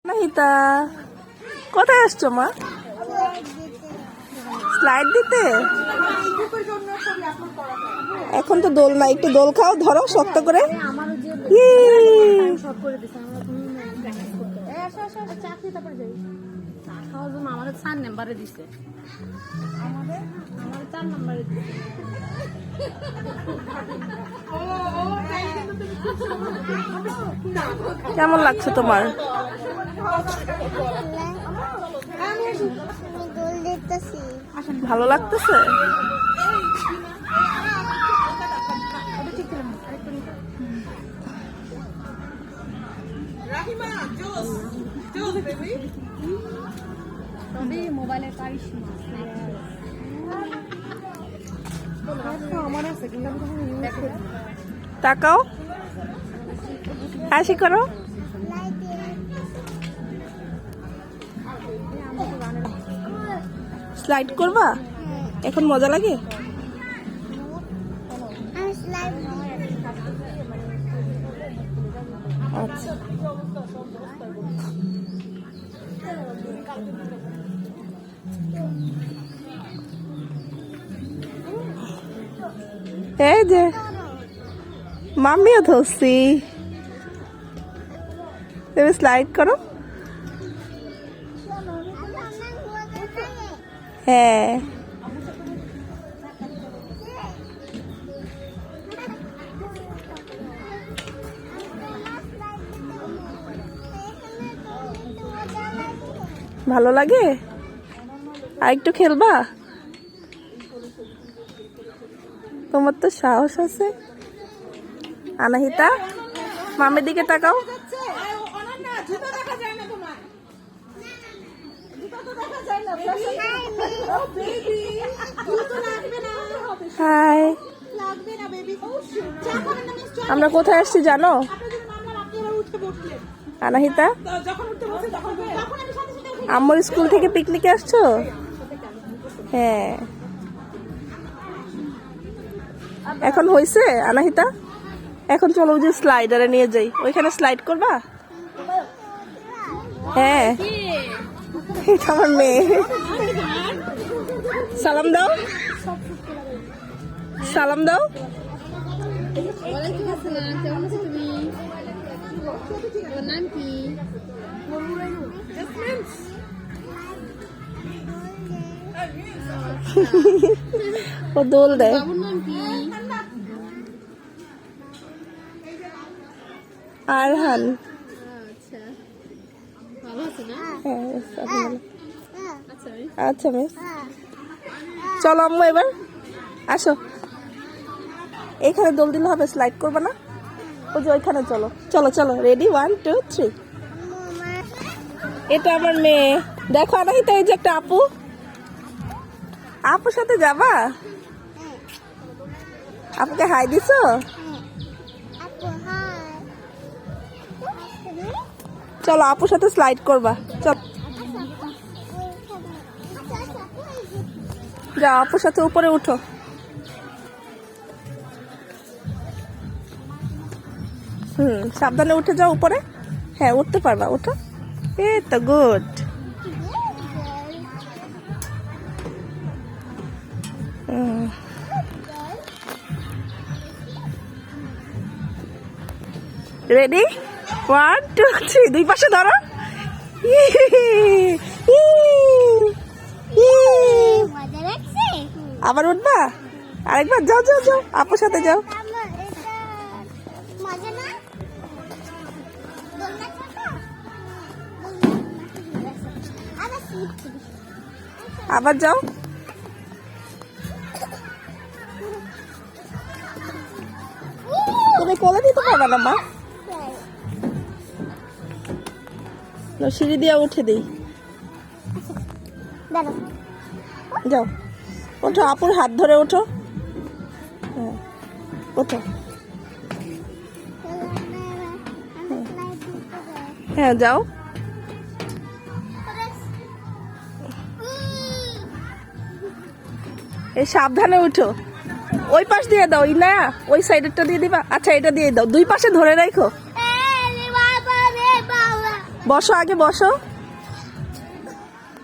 নাহিতা কোথায় আসছো মা? স্লাইড দিতে। এখন তো দোল না, একটু দোল খাও, ধরো শক্ত করে। কেমন লাগছে তোমার? ভালো লাগতেছে? তাকাও, হাসি করো। স্লাইড করবা? এখন মজা লাগে? আচ্ছা, এই যে মাম্মিও ধরছি। তুমি স্লাইড করো। হ্যাঁ, ভালো লাগে। আর একটু খেলবা? তোমার তো সাহস আছে। আনাহিতা, মামের দিকে তাকাও। হাই, আমরা কোথায় আসছি জানো আনাহিতা? আম্মুর স্কুল থেকে পিকনিকে আসছো? হ্যাঁ, এখন হয়েছে আনাহিতা? এখন চলো যে স্লাইডারে নিয়ে যাই, ওইখানে স্লাইড করবা? হ্যাঁ, এটা আমার মেয়ে। সালাম দাও, সালাম দাও। ও দোল দেয়। আরহান। আচ্ছা মিস, চলো আম্মু এবার আসো। এইখানে দোল দিলে হবে, স্লাইড করবে না? ওই যে ওইখানে চলো, চলো চলো, রেডি, 1 2 3। এটা আমার মেয়ে। দেখো আনাহিতা, এই যে একটা আপু, আপুর সাথে যাবা? আপুকে হাই দিছো? চলো আপুর সাথে স্লাইড করবা, চলো যাও, আপুর সাথে উপরে উঠো। সাবধানে উঠে যাও উপরে। হ্যাঁ, উঠতে পারবা, উঠো। এই তো গুড। রেডি, 1 2 3, দুই পাশে ধরো। আবার উঠবা? আরেকবার, যাও যাও যাও, আপুর সাথে যাও। আবার যাও। তুমি কোলে দিতে পারবা না মা? সিঁড়ি দিয়ে উঠে দিই। যাও, ওঠো, আপুর হাত ধরে ওঠো। হ্যাঁ, ওঠো। হ্যাঁ, যাও। এই সাবধানে উঠো। ওই পাশ দিয়ে দাও, না ওই সাইডেরটা দিয়ে দিবা। আচ্ছা, এটা দিয়ে দাও, দুই পাশে ধরে রাখো। বসো আগে বসো